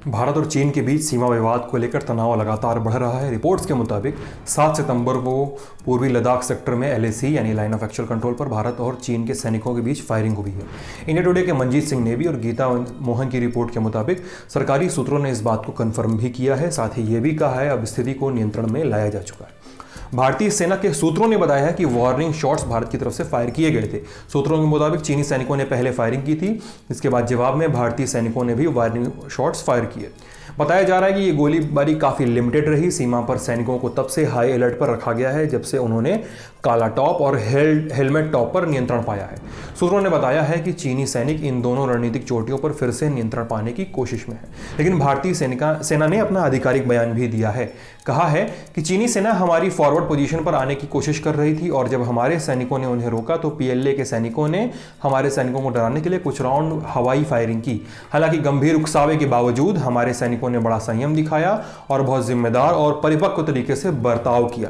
भारत और चीन के बीच सीमा विवाद को लेकर तनाव लगातार बढ़ रहा है। रिपोर्ट्स के मुताबिक 7 सितंबर को पूर्वी लद्दाख सेक्टर में LAC यानी लाइन ऑफ एक्चुअल कंट्रोल पर भारत और चीन के सैनिकों के बीच फायरिंग हुई है। इंडिया टुडे के मंजीत सिंह नेवी और गीता मोहन की रिपोर्ट के मुताबिक सरकारी सूत्रों ने इस बात को कन्फर्म भी किया है। साथ ही ये भी कहा है अब स्थिति को नियंत्रण में लाया जा चुका है। भारतीय सेना के सूत्रों ने बताया है कि वार्निंग शॉट्स भारत की तरफ से फायर किए गए थे। सूत्रों के मुताबिक चीनी सैनिकों ने पहले फायरिंग की थी, इसके बाद जवाब में भारतीय सैनिकों ने भी वार्निंग शॉट्स फायर किए। बताया जा रहा है कि ये गोलीबारी काफ़ी लिमिटेड रही। सीमा पर सैनिकों को तब से हाई अलर्ट पर रखा गया है जब से उन्होंने काला टॉप और हेलमेट टॉप पर नियंत्रण पाया है। सूत्रों ने बताया है कि चीनी सैनिक इन दोनों रणनीतिक चोटियों पर फिर से नियंत्रण पाने की कोशिश में है, लेकिन भारतीय सेना ने अपना आधिकारिक बयान भी दिया है। कहा है कि चीनी सेना हमारी फॉरवर्ड पोजीशन पर आने की कोशिश कर रही थी और जब हमारे सैनिकों ने उन्हें रोका तो PLA के सैनिकों ने हमारे सैनिकों को डराने के लिए कुछ राउंड हवाई फायरिंग की। हालांकि गंभीर उकसावे के बावजूद हमारे सैनिकों ने बड़ा संयम दिखाया और बहुत जिम्मेदार और परिपक्व तरीके से बर्ताव किया।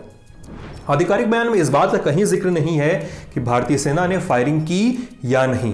आधिकारिक बयान में इस बात का कहीं जिक्र नहीं है कि भारतीय सेना ने फायरिंग की या नहीं।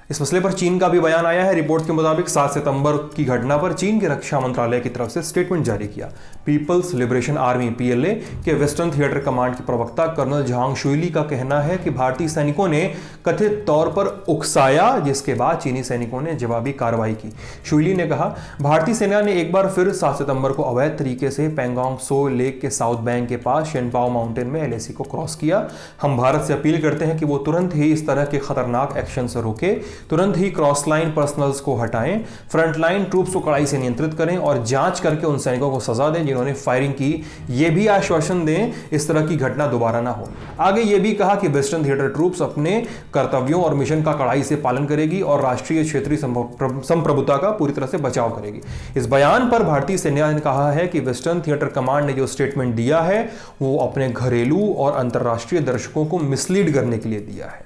इस मसले पर चीन का भी बयान आया है। रिपोर्ट के मुताबिक 7 सितंबर की घटना पर चीन के रक्षा मंत्रालय की तरफ से स्टेटमेंट जारी किया। पीपल्स लिबरेशन आर्मी PLA के वेस्टर्न थिएटर कमांड के प्रवक्ता कर्नल झांग शुइली का कहना है कि भारतीय सैनिकों ने कथित तौर पर उकसाया, जिसके बाद चीनी सैनिकों ने जवाबी कार्रवाई की। शुइली ने कहा, भारतीय सेना ने एक बार फिर 7 सितंबर को अवैध तरीके से पेंगोंग सो लेक के साउथ बैंक के पास शेनपाओ माउंटेन में LAC को क्रॉस किया। हम भारत से अपील करते हैं कि वो तुरंत ही इस तरह के खतरनाक एक्शन से रोके, तुरंत ही क्रॉस लाइन पर्सनल्स को हटाएं, फ्रंट लाइन ट्रूप्स को कड़ाई से नियंत्रित करें और जांच करके उन सैनिकों को सजा दें जिन्होंने फायरिंग की। यह भी आश्वासन दें इस तरह की घटना दोबारा ना हो। आगे यह भी कहा कि वेस्टर्न थिएटर ट्रूप्स अपने कर्तव्यों और मिशन का कड़ाई से पालन करेगी और राष्ट्रीय क्षेत्रीय संप्रभुता का पूरी तरह से बचाव करेगी। इस बयान पर भारतीय सेना ने कहा है कि वेस्टर्न थिएटर कमांड ने जो स्टेटमेंट दिया है वो अपने घरेलू और अंतर्राष्ट्रीय दर्शकों को मिसलीड करने के लिए दिया है।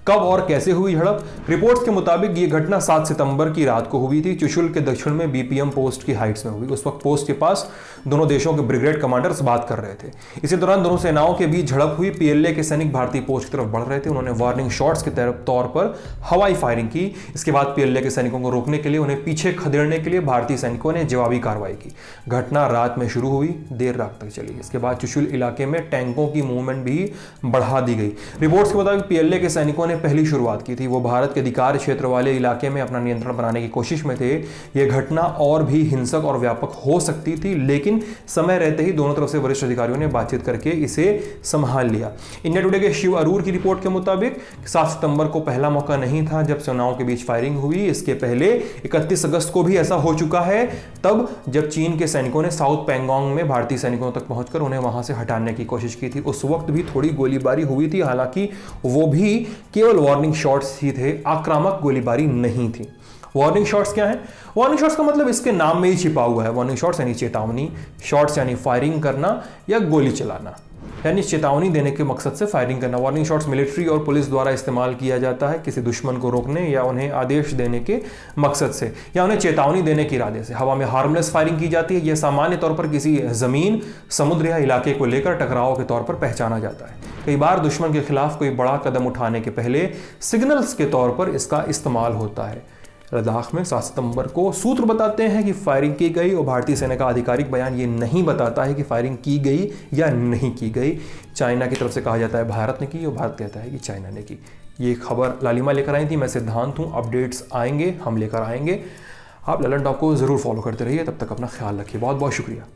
कब और कैसे हुई झड़प? रिपोर्ट्स के मुताबिक ये घटना 7 सितंबर की रात को हुई थी। चुशुल के दक्षिण में BPM पोस्ट की हाइट्स में हुई। उस वक्त पोस्ट के पास दोनों देशों के ब्रिगेड कमांडर्स बात कर रहे थे। इसी दौरान दोनों सेनाओं के बीच झड़प हुई। PLA के सैनिक भारतीय पोस्ट की तरफ बढ़ रहे थे। उन्होंने वार्निंग शॉट्स के तौर पर हवाई फायरिंग की। इसके बाद PLA के सैनिकों को रोकने के लिए, उन्हें पीछे खदेड़ने के लिए भारतीय सैनिकों ने जवाबी कार्रवाई की। घटना रात में शुरू हुई, देर रात तक चली। इसके बाद चुशुल इलाके में टैंकों की मूवमेंट भी बढ़ा दी गई। रिपोर्ट्स के मुताबिक PLA के सैनिकों ने पहली शुरुआत की थी। वो भारत के अधिकार क्षेत्र वाले इलाके में अपना नियंत्रण बनाने की कोशिश में थे। यह घटना और भी हिंसक और व्यापक हो सकती थी, लेकिन समय रहते ही दोनों तरफ से वरिष्ठ अधिकारियों ने बातचीत करके इसे संभाल लिया। इंडिया टुडे के शिव अरूर की रिपोर्ट के मुताबिक 7 सितंबर को पहला मौका नहीं था जब सेनाओं के बीच फायरिंग हुई। इसके पहले 31 अगस्त को भी ऐसा हो चुका है, तब जब चीन के सैनिकों ने साउथ पेंगोंग में भारतीय सैनिकों तक पहुंचकर उन्हें वहां से हटाने की कोशिश की थी। उस वक्त भी थोड़ी गोलीबारी हुई थी, हालांकि वो भी केवल वार्निंग शॉट्स ही थे, आक्रामक गोलीबारी नहीं थी। वार्निंग शॉट्स क्या है? वार्निंग शॉट्स का मतलब इसके नाम में ही छिपा हुआ है। वार्निंग शॉट्स यानी चेतावनी, शॉट्स यानी फायरिंग करना या गोली चलाना, यानी चेतावनी देने के मकसद से फायरिंग करना। वार्निंग शॉट्स मिलिट्री और पुलिस द्वारा इस्तेमाल किया जाता है किसी दुश्मन को रोकने या उन्हें आदेश देने के मकसद से, या उन्हें चेतावनी देने के इरादे से। हवा में हार्मलेस फायरिंग की जाती है। यह सामान्य तौर पर किसी जमीन, समुद्र या इलाके को लेकर टकराव के तौर पर पहचाना जाता है। कई बार दुश्मन के खिलाफ कोई बड़ा कदम उठाने के पहले सिग्नल्स के तौर पर इसका इस्तेमाल होता है। लद्दाख में 7 सितंबर को सूत्र बताते हैं कि फायरिंग की गई और भारतीय सेना का आधिकारिक बयान ये नहीं बताता है कि फायरिंग की गई या नहीं की गई। चाइना की तरफ से कहा जाता है भारत ने की और भारत कहता है कि चाइना ने की। ये खबर लालिमा लेकर आई थी, मैं सिद्धांत हूँ। अपडेट्स आएंगे, हम लेकर आएंगे। आप ललन टॉप को ज़रूर फॉलो करते रहिए। तब तक अपना ख्याल रखिए। बहुत बहुत शुक्रिया।